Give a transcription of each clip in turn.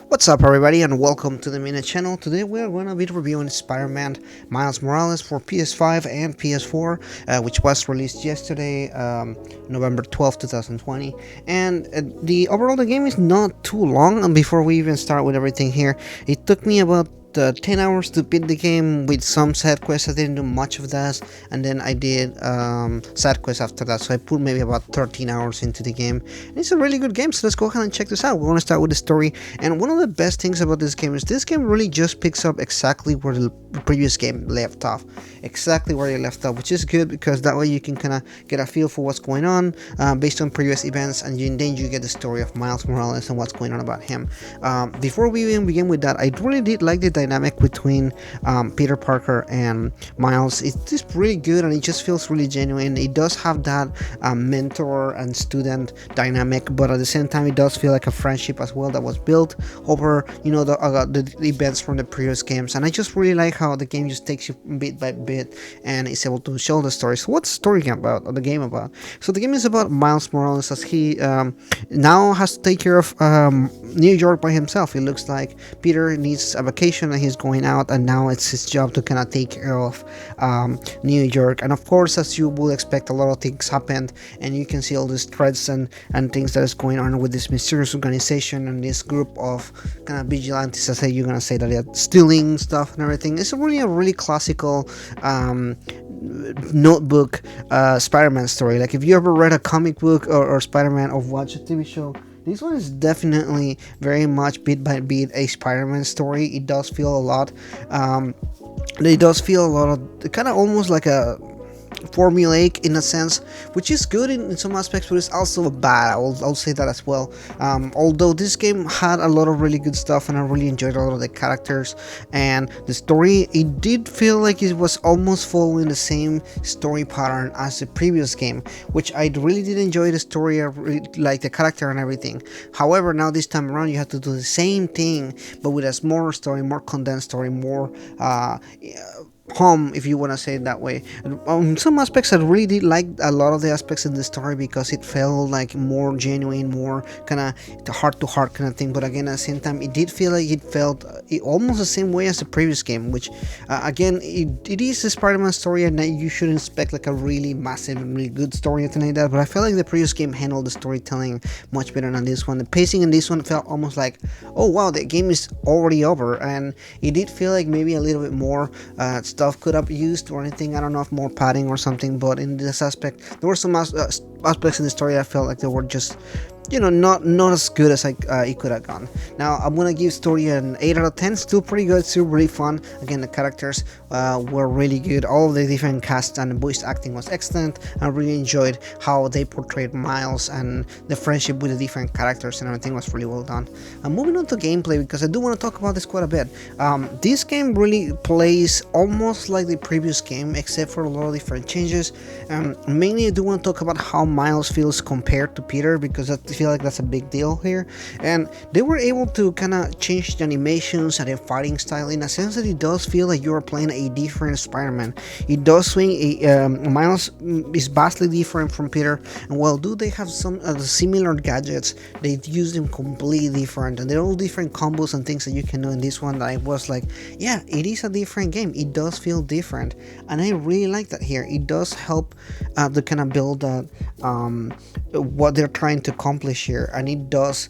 What's up, everybody, and welcome to the Minute Channel. Today we are going to be reviewing Spider-Man Miles Morales for PS5 and PS4, which was released yesterday, November 12th, 2020. And the game is not too long. And before we even start with everything here, it took me about 10 hours to beat the game with some side quests. I didn't do much of that, and then I did side quests after that, so I put maybe about 13 hours into the game. And it's a really good game, so let's go ahead and check this out. We're going to start with the story, and one of the best things about this game is this game really just picks up exactly where the previous game left off, which is good because that way you can kind of get a feel for what's going on based on previous events, and then you get the story of Miles Morales and what's going on about him. Before we even begin with that, I really did like the dynamic between Peter Parker and Miles. It's just really good, and it just feels really genuine. It does have that mentor and student dynamic, but at the same time it does feel like a friendship as well that was built over the events from the previous games. And I just really like how the game just takes you bit by bit and is able to show the story. So what's the story about, or the game about? So the game is about Miles Morales as he now has to take care of New York by himself. It looks like Peter needs a vacation and he's going out, and now it's his job to kind of take care of New York. And of course, as you would expect, a lot of things happened, and you can see all these threats and things that is going on with this mysterious organization and this group of kind of vigilantes. I say you're gonna say that they're stealing stuff and everything. It's a really classical notebook Spider-Man story. Like if you ever read a comic book or Spider-Man or watch a TV show, this one is definitely very much bit by bit a Spider-Man story. It does feel a lot. It does feel a lot of kind of almost like a formulaic in a sense, which is good in some aspects, but it's also bad. I'll say that as well. Although this game had a lot of really good stuff, and I really enjoyed a lot of the characters and the story, it did feel like it was almost following the same story pattern as the previous game, which I really did enjoy the story. I really like the character and everything. However, now this time around you have to do the same thing, but with a smaller story, more condensed story, more home, if you want to say it that way. And, some aspects I really did like a lot of the aspects in the story because it felt like more genuine, more kind of heart to heart kind of thing. But again, at the same time, it did feel like it felt almost the same way as the previous game, which again, it is a Spider-Man story, and you shouldn't expect like a really massive and really good story or anything like that. But I felt like the previous game handled the storytelling much better than this one. The pacing in this one felt almost like, oh wow, the game is already over, and it did feel like maybe a little bit more stuff could have used or anything. I don't know if more padding or something, but in this aspect there were some aspects in the story I felt like they were just not as good as it could have gone. Now I'm gonna give story an 8 out of 10. Still pretty good, still really fun. Again, the characters were really good. All of the different cast and the voice acting was excellent. I really enjoyed how they portrayed Miles, and the friendship with the different characters and everything was really well done. Moving on to gameplay, because I do want to talk about this quite a bit. This game really plays almost like the previous game, except for a lot of different changes. Mainly I do want to talk about how Miles feels compared to Peter, because I feel like that's a big deal here. And they were able to kind of change the animations and the fighting style in a sense that it does feel like you're playing a different Spider-Man. It does swing Miles is vastly different from Peter, and while do they have some similar gadgets, they use them completely different, and they're all different combos and things that you can do in this one that I was like, yeah, it is a different game. It does feel different, and I really like that here. It does help to kind of build what they're trying to accomplish here, and it does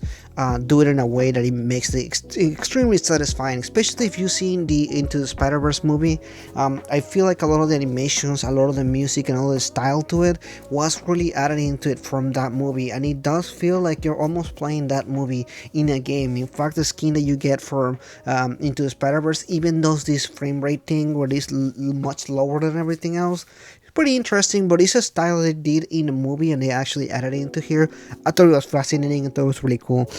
do it in a way that it makes it extremely satisfying, especially if you've seen the Into the Spider-Verse movie. I feel like a lot of the animations, a lot of the music, and all the style to it was really added into it from that movie, and it does feel like you're almost playing that movie in a game. In fact, the skin that you get from Into the Spider-Verse even does this frame rate thing where it is much lower than everything else. Pretty interesting, but it's a style they did in the movie and they actually added it into here. I thought it was fascinating. I thought it was really cool.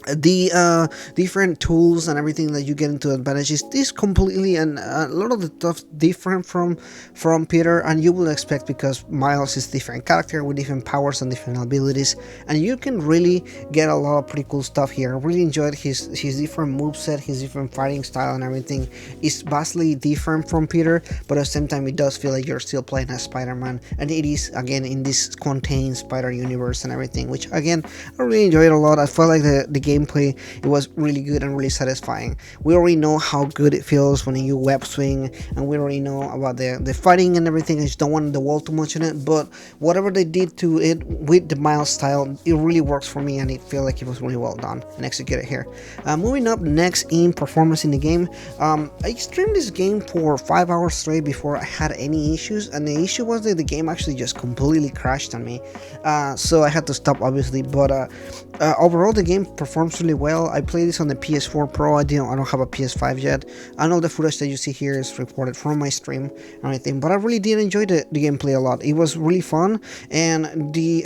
The different tools and everything that you get into advantage is completely, and a lot of the stuff different from Peter, and you will expect, because Miles is different character with different powers and different abilities, and you can really get a lot of pretty cool stuff here. I really enjoyed his different moveset, his different fighting style, and everything is vastly different from Peter, but at the same time it does feel like you're still playing as Spider-Man, and it is again in this contained Spider universe and everything, which again I really enjoyed a lot. I felt like the game gameplay, it was really good and really satisfying. We already know how good it feels when you web swing, and we already know about the fighting and everything. I just don't want the wall too much in it, but whatever they did to it with the Miles style, it really works for me, and it feel like it was really well done and executed here. Moving up next in performance in the game, I streamed this game for 5 hours straight before I had any issues, and the issue was that the game actually just completely crashed on me, so I had to stop obviously. But overall the game performs really well. I played this on the PS4 Pro. I don't have a PS5 yet. I know the footage that you see here is recorded from my stream and everything, but I really did enjoy the gameplay a lot. It was really fun, and the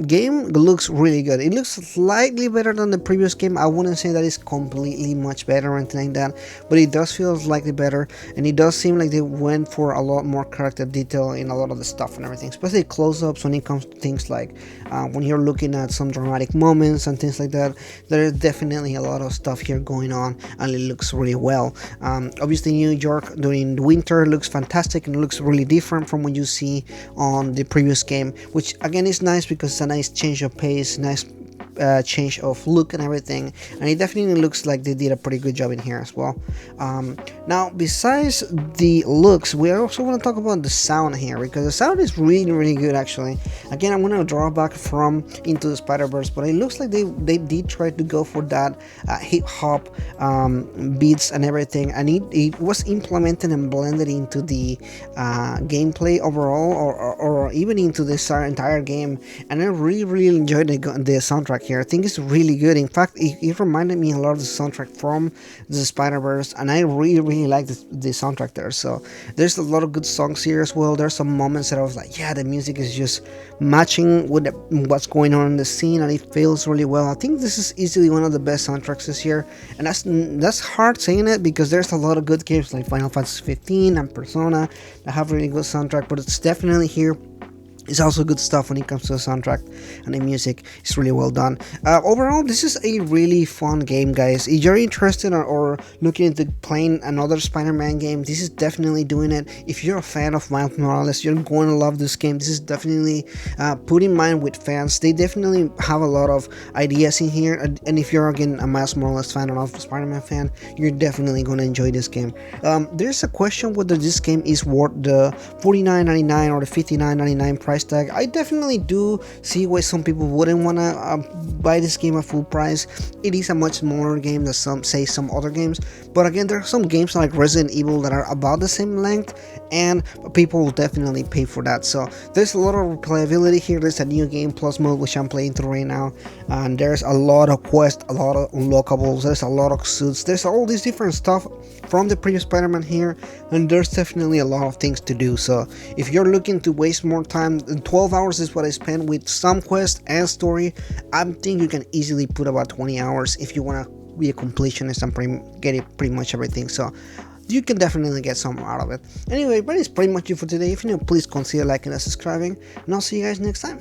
game looks really good. It looks slightly better than the previous game. I wouldn't say that it's completely much better or anything like that, but it does feel slightly better, and it does seem like they went for a lot more character detail in a lot of the stuff and everything, especially close-ups when it comes to things like when you're looking at some dramatic moments and things like that. There is definitely a lot of stuff here going on, and it looks really well. Obviously New York during winter looks fantastic, and it looks really different from what you see on the previous game, which again is nice because it's a nice change of pace, nice change of look and everything, and it definitely looks like they did a pretty good job in here as well. Now besides the looks, we also want to talk about the sound here, because the sound is really good actually. Again, I'm going to draw back from Into the Spider-Verse, but it looks like they did try to go for that hip-hop beats and everything, and it was implemented and blended into the gameplay overall, or even into this entire game, and I really enjoyed the soundtrack here. I think it's really good. In fact, it reminded me a lot of the soundtrack from the Spider-Verse, and I really like the soundtrack there. So there's a lot of good songs here as well. There's some moments that I was like, yeah, the music is just matching with what's going on in the scene, and it feels really well. I think this is easily one of the best soundtracks this year, and that's hard saying it because there's a lot of good games like Final Fantasy 15 and Persona that have really good soundtrack, but it's definitely here. It's also good stuff when it comes to the soundtrack, and the music is really well done. Overall, this is a really fun game, guys. If you're interested or looking into playing another Spider-Man game, this is definitely doing it. If you're a fan of Miles Morales, you're going to love this game. This is definitely put in mind with fans. They definitely have a lot of ideas in here, and if you're again a Miles Morales fan or a Spider-Man fan, you're definitely going to enjoy this game. There's a question whether this game is worth the $49.99 or the $59.99 price tag. I definitely do see why some people wouldn't want to buy this game at full price. It is a much smaller game than some other games, but again, there are some games like Resident Evil that are about the same length, and people will definitely pay for that. So there's a lot of replayability here. There's a new game plus mode which I'm playing through right now, and there's a lot of quests, a lot of unlockables, there's a lot of suits, there's all this different stuff from the previous Spider-Man here, and there's definitely a lot of things to do. So if you're looking to waste more time, 12 hours is what I spent with some quest and story. I think you can easily put about 20 hours if you want to be a completionist and get it pretty much everything. So you can definitely get some out of it. Anyway, that is pretty much it for today. If you know, please consider liking and subscribing, and I'll see you guys next time.